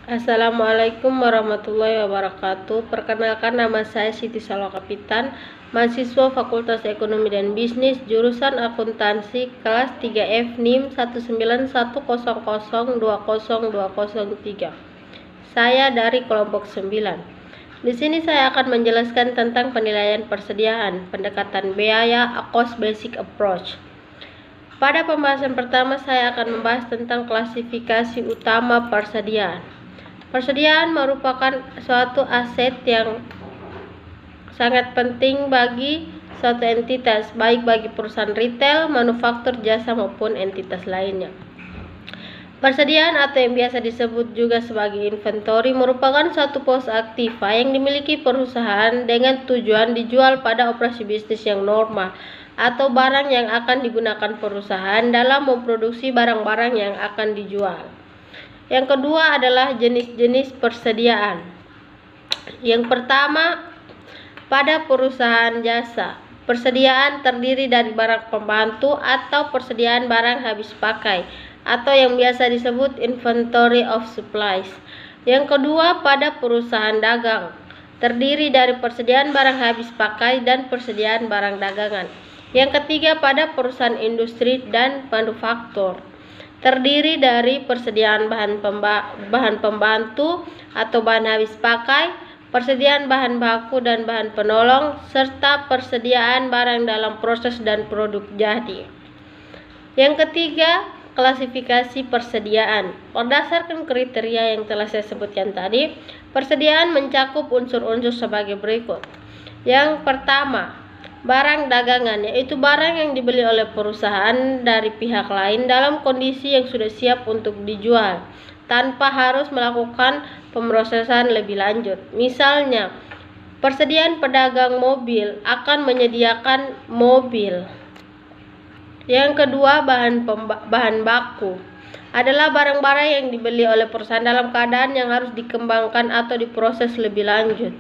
Assalamualaikum warahmatullahi wabarakatuh. Perkenalkan, nama saya Siti Salwa Kapitan, mahasiswa Fakultas Ekonomi dan Bisnis, jurusan Akuntansi, kelas 3F NIM 19100202003. Saya dari kelompok 9. Di sini saya akan menjelaskan tentang penilaian persediaan, pendekatan biaya, a cost basic approach. Pada pembahasan pertama, saya akan membahas tentang klasifikasi utama persediaan. Persediaan merupakan suatu aset yang sangat penting bagi suatu entitas, baik bagi perusahaan retail, manufaktur, jasa maupun entitas lainnya. Persediaan atau yang biasa disebut juga sebagai inventory merupakan suatu pos aktiva yang dimiliki perusahaan dengan tujuan dijual pada operasi bisnis yang normal atau barang yang akan digunakan perusahaan dalam memproduksi barang-barang yang akan dijual. Yang kedua adalah jenis-jenis persediaan. Yang pertama, pada perusahaan jasa, persediaan terdiri dari barang pembantu atau persediaan barang habis pakai atau yang biasa disebut inventory of supplies. Yang kedua, pada perusahaan dagang, terdiri dari persediaan barang habis pakai dan persediaan barang dagangan. Yang ketiga, pada perusahaan industri dan manufaktur, terdiri dari persediaan bahan pembantu atau bahan habis pakai, persediaan bahan baku dan bahan penolong, serta persediaan barang dalam proses dan produk jadi. Yang ketiga, klasifikasi persediaan. Berdasarkan kriteria yang telah saya sebutkan tadi, persediaan mencakup unsur-unsur sebagai berikut. Yang pertama, barang dagangan, yaitu barang yang dibeli oleh perusahaan dari pihak lain dalam kondisi yang sudah siap untuk dijual, tanpa harus melakukan pemrosesan lebih lanjut. Misalnya, persediaan pedagang mobil akan menyediakan mobil. Yang kedua, bahan baku adalah barang-barang yang dibeli oleh perusahaan dalam keadaan yang harus dikembangkan atau diproses lebih lanjut.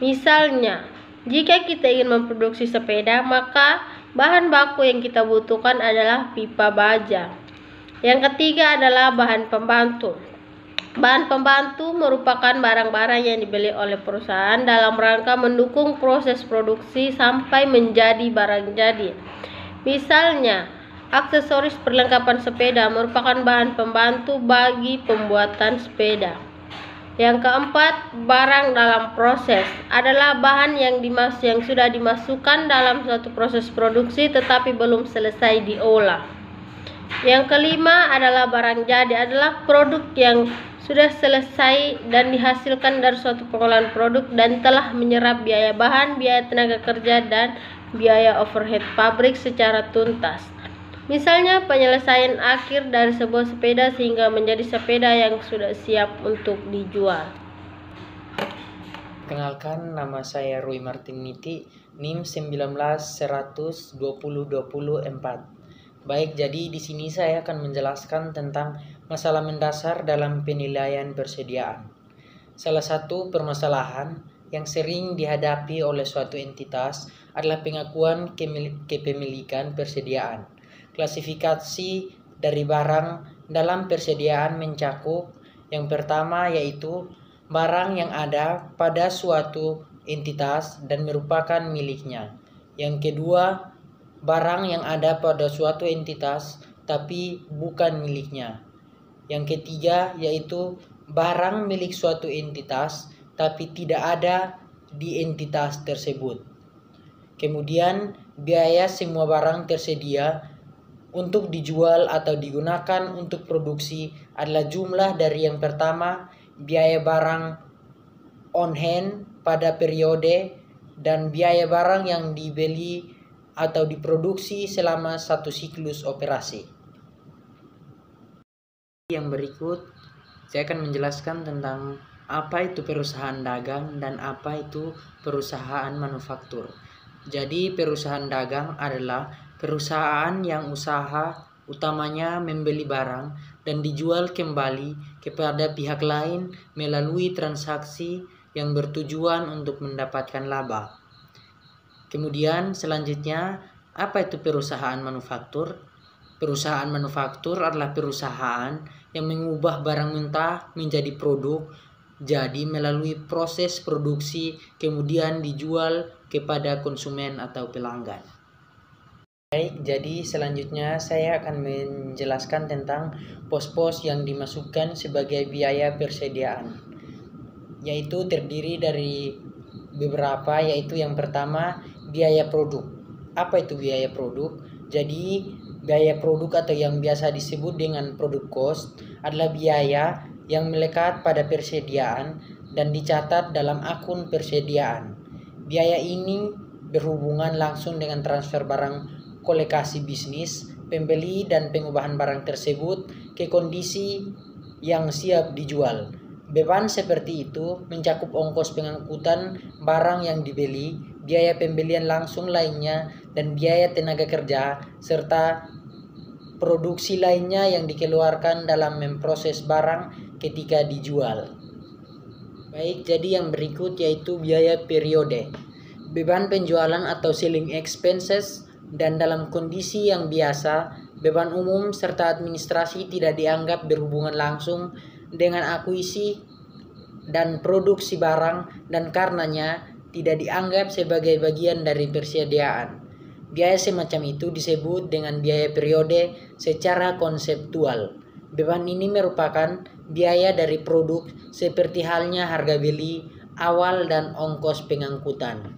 Misalnya, jika kita ingin memproduksi sepeda, maka bahan baku yang kita butuhkan adalah pipa baja. Yang ketiga adalah bahan pembantu. Bahan pembantu merupakan barang-barang yang dibeli oleh perusahaan dalam rangka mendukung proses produksi sampai menjadi barang jadi. Misalnya, aksesoris perlengkapan sepeda merupakan bahan pembantu bagi pembuatan sepeda. Yang keempat, barang dalam proses adalah bahan yang sudah dimasukkan dalam suatu proses produksi tetapi belum selesai diolah. Yang kelima adalah barang jadi, adalah produk yang sudah selesai dan dihasilkan dari suatu pengolahan produk dan telah menyerap biaya bahan, biaya tenaga kerja, dan biaya overhead pabrik secara tuntas. Misalnya, penyelesaian akhir dari sebuah sepeda sehingga menjadi sepeda yang sudah siap untuk dijual. Kenalkan, nama saya Rui Martiniti, NIM 19.100.2024. Baik, jadi di sini saya akan menjelaskan tentang masalah mendasar dalam penilaian persediaan. Salah satu permasalahan yang sering dihadapi oleh suatu entitas adalah pengakuan kepemilikan persediaan. Klasifikasi dari barang dalam persediaan mencakup yang pertama, yaitu barang yang ada pada suatu entitas dan merupakan miliknya. Yang kedua, barang yang ada pada suatu entitas tapi bukan miliknya. Yang ketiga, yaitu barang milik suatu entitas tapi tidak ada di entitas tersebut. Kemudian, biaya semua barang tersedia untuk dijual atau digunakan untuk produksi adalah jumlah dari yang pertama, biaya barang on hand pada periode, dan biaya barang yang dibeli atau diproduksi selama satu siklus operasi. Yang berikut, saya akan menjelaskan tentang apa itu perusahaan dagang dan apa itu perusahaan manufaktur. Jadi, perusahaan dagang adalah perusahaan yang usaha utamanya membeli barang dan dijual kembali kepada pihak lain melalui transaksi yang bertujuan untuk mendapatkan laba. Kemudian selanjutnya, apa itu perusahaan manufaktur? Perusahaan manufaktur adalah perusahaan yang mengubah barang mentah menjadi produk, jadi melalui proses produksi kemudian dijual kepada konsumen atau pelanggan. Baik, jadi selanjutnya saya akan menjelaskan tentang pos-pos yang dimasukkan sebagai biaya persediaan, yaitu terdiri dari beberapa, yaitu yang pertama biaya produk. Apa itu biaya produk? Jadi biaya produk atau yang biasa disebut dengan product cost adalah biaya yang melekat pada persediaan dan dicatat dalam akun persediaan. Biaya ini berhubungan langsung dengan transfer barang kolekasi bisnis, pembeli dan pengubahan barang tersebut ke kondisi yang siap dijual. Beban seperti itu mencakup ongkos pengangkutan barang yang dibeli, biaya pembelian langsung lainnya, dan biaya tenaga kerja, serta produksi lainnya yang dikeluarkan dalam memproses barang ketika dijual. Baik, jadi yang berikut yaitu biaya periode. Beban penjualan atau selling expenses, dan dalam kondisi yang biasa, beban umum serta administrasi tidak dianggap berhubungan langsung dengan akuisisi dan produksi barang dan karenanya tidak dianggap sebagai bagian dari persediaan. Biaya semacam itu disebut dengan biaya periode secara konseptual. Beban ini merupakan biaya dari produk seperti halnya harga beli awal dan ongkos pengangkutan.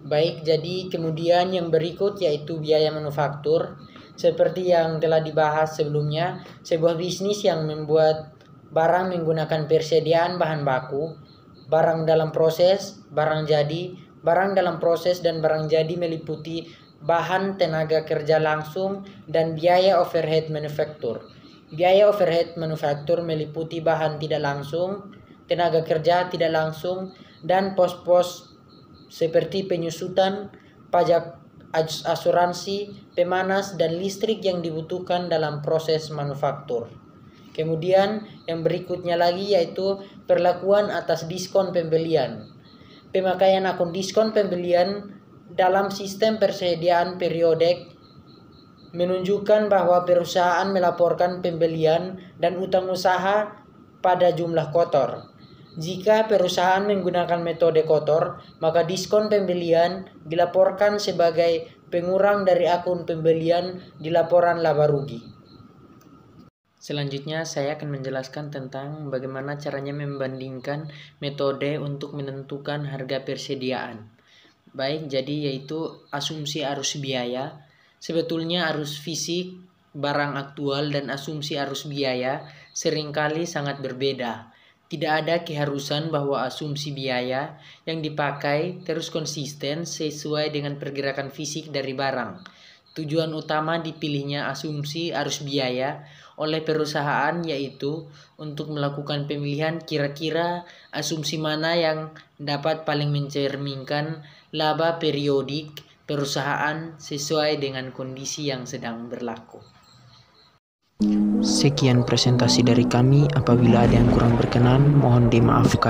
Baik, jadi kemudian yang berikut yaitu biaya manufaktur. Seperti yang telah dibahas sebelumnya, sebuah bisnis yang membuat barang menggunakan persediaan bahan baku, barang dalam proses, barang jadi, barang dalam proses dan barang jadi meliputi bahan tenaga kerja langsung dan biaya overhead manufaktur. Biaya overhead manufaktur meliputi bahan tidak langsung, tenaga kerja tidak langsung, dan pos-pos seperti penyusutan, pajak, asuransi, pemanas, dan listrik yang dibutuhkan dalam proses manufaktur. Kemudian yang berikutnya lagi yaitu perlakuan atas diskon pembelian. Pemakaian akun diskon pembelian dalam sistem persediaan periodik menunjukkan bahwa perusahaan melaporkan pembelian dan utang usaha pada jumlah kotor. Jika perusahaan menggunakan metode kotor, maka diskon pembelian dilaporkan sebagai pengurang dari akun pembelian di laporan laba rugi. Selanjutnya saya akan menjelaskan tentang bagaimana caranya membandingkan metode untuk menentukan harga persediaan. Baik, jadi yaitu asumsi arus biaya. Sebetulnya arus fisik, barang aktual, dan asumsi arus biaya seringkali sangat berbeda. Tidak ada keharusan bahwa asumsi biaya yang dipakai terus konsisten sesuai dengan pergerakan fisik dari barang. Tujuan utama dipilihnya asumsi arus biaya oleh perusahaan yaitu untuk melakukan pemilihan kira-kira asumsi mana yang dapat paling mencerminkan laba periodik perusahaan sesuai dengan kondisi yang sedang berlaku. Sekian presentasi dari kami. Apabila ada yang kurang berkenan, mohon dimaafkan.